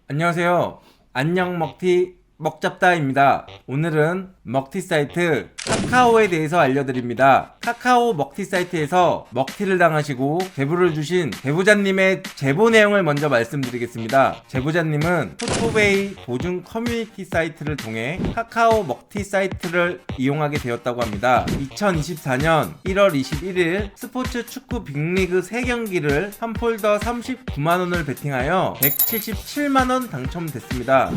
안녕하세요. 안녕 먹튀 먹잡다입니다. 오늘은 먹튀 사이트 카카오에 대해서 알려드립니다. 카카오 먹튀 사이트에서 먹튀를 당하시고 제보를 주신 제보자님의 제보 내용을 먼저 말씀드리겠습니다. 제보자님은 포토베이 보증 커뮤니티 사이트를 통해 카카오 먹튀 사이트를 이용하게 되었다고 합니다. 2024년 1월 21일 스포츠 축구 빅리그 3경기를 한 폴더 39만원을 베팅하여 177만원 당첨됐습니다.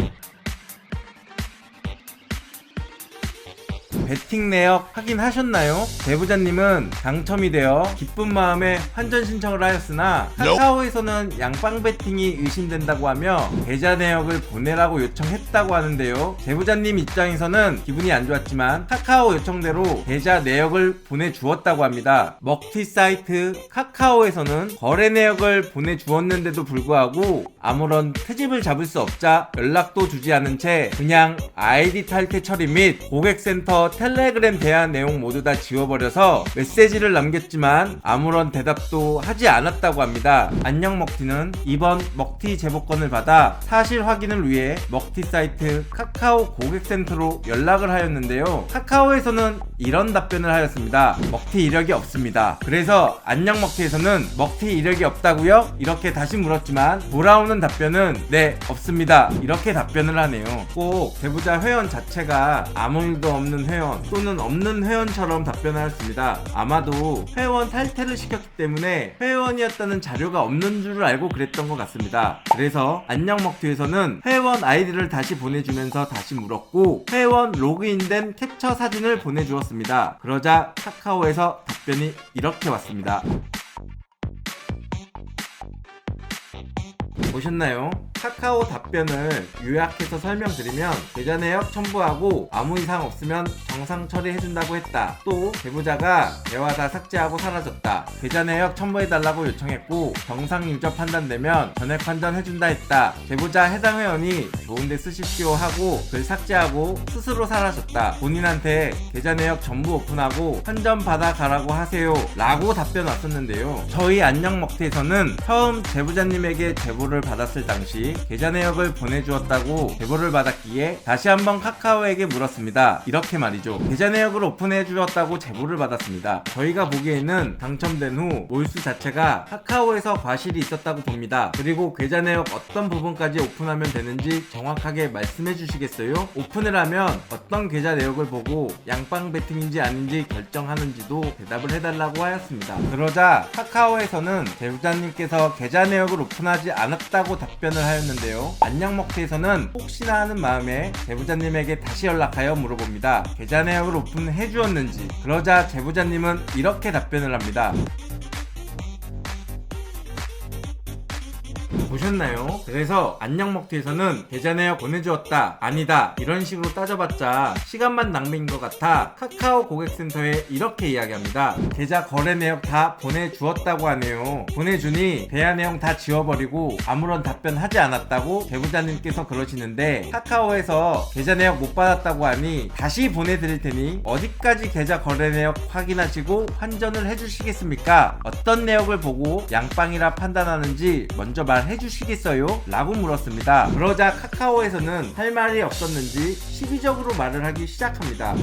베팅 내역 확인하셨나요? 제보자님은 당첨이 되어 기쁜 마음에 환전 신청을 하였으나 카카오에서는 양빵 베팅이 의심된다고 하며 계좌 내역을 보내라고 요청했다고 하는데요. 제보자님 입장에서는 기분이 안 좋았지만 카카오 요청대로 계좌 내역을 보내주었다고 합니다. 먹튀 사이트 카카오에서는 거래 내역을 보내주었는데도 불구하고 아무런 트집을 잡을 수 없자 연락도 주지 않은 채 그냥 아이디 탈퇴 처리 및 고객센터 텔레그램 대화 내용 모두 다 지워버려서 메시지를 남겼지만 아무런 대답도 하지 않았다고 합니다. 안녕 먹튀는 이번 먹튀 제보건을 받아 사실 확인을 위해 먹튀 사이트 카카오 고객센터로 연락을 하였는데요. 카카오에서는 이런 답변을 하였습니다. 먹튀 이력이 없습니다. 그래서 안녕 먹튀에서는 먹튀 이력이 없다고요? 이렇게 다시 물었지만 돌아오는 답변은 네, 없습니다. 이렇게 답변을 하네요. 꼭 제보자 회원 자체가 아무 일도 없는 회원 또는 없는 회원처럼 답변하였습니다. 아마도 회원 탈퇴를 시켰기 때문에 회원이었다는 자료가 없는 줄 알고 그랬던 것 같습니다. 그래서 안녕 먹튀에서는 회원 아이디를 다시 보내주면서 다시 물었고 회원 로그인된 캡처 사진을 보내주었습니다. 그러자 카카오에서 답변이 이렇게 왔습니다. 보셨나요? 카카오 답변을 요약해서 설명드리면 계좌 내역 첨부하고 아무 이상 없으면 정상 처리해준다고 했다. 또 제보자가 대화 다 삭제하고 사라졌다. 계좌 내역 첨부해달라고 요청했고 정상 유저 판단되면 전액 환전해준다 했다. 제보자 해당 회원이 좋은데 쓰십시오 하고 글 삭제하고 스스로 사라졌다. 본인한테 계좌 내역 전부 오픈하고 환전 받아 가라고 하세요 라고 답변 왔었는데요. 저희 안녕 먹튀에서는 처음 제보자님에게 제보를 받았을 당시 계좌 내역을 보내주었다고 제보를 받았기에 다시 한번 카카오에게 물었습니다. 이렇게 말이죠. 계좌 내역을 오픈해 주었다고 제보를 받았습니다. 저희가 보기에는 당첨된 후 몰수 자체가 카카오에서 과실이 있었다고 봅니다. 그리고 계좌 내역 어떤 부분까지 오픈하면 되는지 정확하게 말씀해 주시겠어요? 오픈을 하면 어떤 계좌 내역을 보고 양빵 베팅인지 아닌지 결정하는지도 대답을 해달라고 하였습니다. 그러자 카카오에서는 제보자님께서 계좌 내역을 오픈하지 않았다고 답변을 하였는데요. 안녕 먹튀에서는 혹시나 하는 마음에 제보자님에게 다시 연락하여 물어봅니다. 계좌 내역을 오픈해 주었는지. 그러자 제보자님은 이렇게 답변을 합니다. 보셨나요? 그래서 안녕 먹튀에서는 계좌 내역 보내주었다, 아니다 이런 식으로 따져봤자 시간만 낭비인 것 같아 카카오 고객센터에 이렇게 이야기합니다. 계좌 거래 내역 다 보내주었다고 하네요. 보내주니 대화 내용 다 지워버리고 아무런 답변 하지 않았다고 제보자님께서 그러시는데 카카오에서 계좌 내역 못 받았다고 하니 다시 보내드릴 테니 어디까지 계좌 거래 내역 확인하시고 환전을 해주시겠습니까? 어떤 내역을 보고 양빵이라 판단하는지 먼저 말해주시겠어요? 라고 물었습니다. 그러자 카카오에서는 할 말이 없었는지 시비적으로 말을 하기 시작합니다.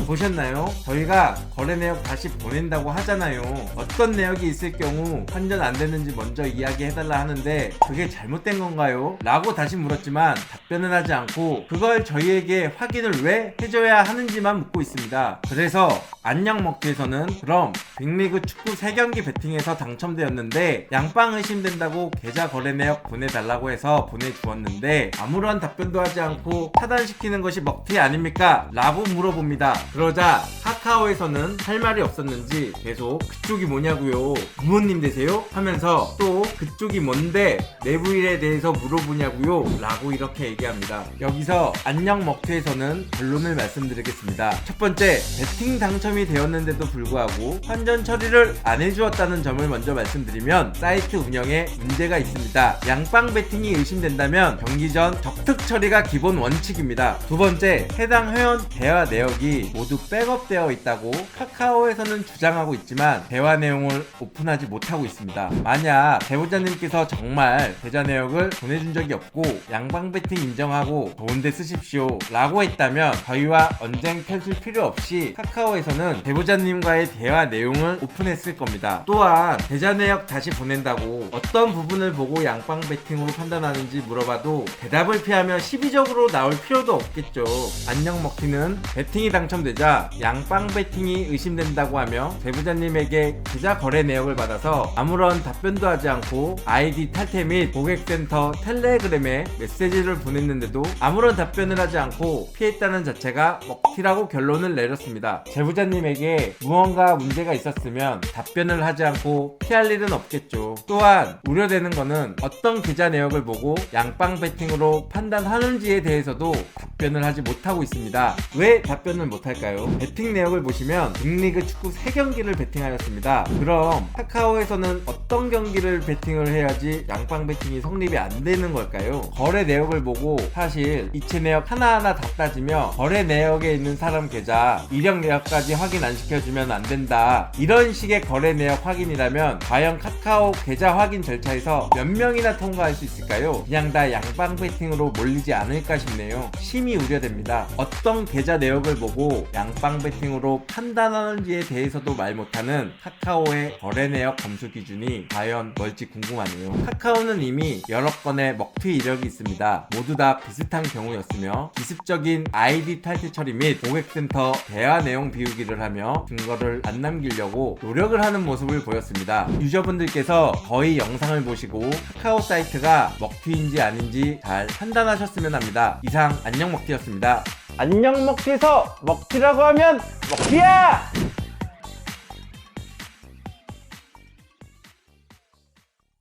보셨나요? 저희가 거래 내역 다시 보낸다고 하잖아요. 어떤 내역이 있을 경우 환전 안 되는지 먼저 이야기해달라 하는데 그게 잘못된 건가요? 라고 다시 물었지만 답변은 하지 않고 그걸 저희에게 확인을 왜 해줘야 하는지만 묻고 있습니다. 그래서 안녕 먹튀에서는 그럼 빅리그 축구 3경기 베팅에서 당첨되었는데 양빵 의심된다고 계좌 거래 내역 보내달라고 해서 보내주었는데 아무런 답변도 하지 않고 차단시키는 것이 먹튀 아닙니까? 라고 물어봅니다. 그러자 카카오에서는 할 말이 없었는지 계속 그쪽이 뭐냐고요, 부모님 되세요? 하면서 또 그쪽이 뭔데 내부 일에 대해서 물어보냐고요 라고 이렇게 얘기합니다. 여기서 안녕 먹튀에서는 결론을 말씀드리겠습니다. 첫 번째, 베팅 당첨이 되었는데도 불구하고 환전 처리를 안 해주었다는 점을 먼저 말씀드리면 사이트 운영에 문제가 있습니다. 양빵 베팅이 의심된다면 경기 전 적특 처리가 기본 원칙입니다. 두 번째, 해당 회원 대화 내역이 모두 백업되어 되어 있다고 카카오에서는 주장하고 있지만 대화 내용을 오픈하지 못하고 있습니다. 만약 배우자님께서 정말 계좌 내역을 보내준 적이 없고 양방 배팅 인정하고 좋은데 쓰십시오 라고 했다면 저희와 언쟁 펼칠 필요 없이 카카오에서는 배우자님과의 대화 내용을 오픈했을 겁니다. 또한 계좌 내역 다시 보낸다고 어떤 부분을 보고 양방 배팅으로 판단하는지 물어봐도 대답을 피하며 시비적으로 나올 필요도 없겠죠. 안녕 먹튀는 배팅이 당첨되자 양방 배팅이 의심된다고 하며 배우자님에게 계좌 거래 내역을 받아서 아무런 답변도 하지 않고 아이디 탈퇴 및 고객센터 텔레그램에 메시지를 보냈는데도 아무런 답변을 하지 않고 피했다는 자체가 먹튀라고 결론을 내렸습니다. 제보자님에게 무언가 문제가 있었으면 답변을 하지 않고 피할 일은 없겠죠. 또한 우려되는 것은 어떤 계좌 내역을 보고 양방 배팅으로 판단하는지에 대해서도 답변을 하지 못하고 있습니다. 왜 답변을 못할까요? 배팅 내역을 보시면 빅리그 축구 3경기를 배팅하였습니다. 그럼 카카오에서는 어떤 경기를 배팅을 해야지 양방 배팅이 성립이 안 되는 걸까요? 거래 내역을 보고 사실 이체 내역 하나하나 다 따지며 거래 내역에 있는 사람 계좌 이력 내역까지 확인 안 시켜주면 안 된다, 이런 식의 거래 내역 확인이라면 과연 카카오 계좌 확인 절차에서 몇 명이나 통과할 수 있을까요? 그냥 다 양방 배팅으로 몰리지 않을까 싶네요. 심히 우려됩니다. 어떤 계좌 내역을 보고 양방 배팅으로 판단하는지에 대해서도 말 못하는 카카오의 거래 내역 검수 기준이 과연 뭘지 궁금하네요. 카카오는 이미 여러 건의 먹튀 이력이 있습니다. 모두 다 비슷한 경우였으며 기습적인 아이디 탈퇴 처리 및 고객센터 대화 내용 비우기를 하며 증거를 안 남기려고 노력을 하는 모습을 보였습니다. 유저분들께서 거의 영상을 보시고 카카오 사이트가 먹튀인지 아닌지 잘 판단하셨으면 합니다. 이상 안녕 먹튀였습니다. 안녕 먹튀에서 먹튀라고 하면 먹튀야!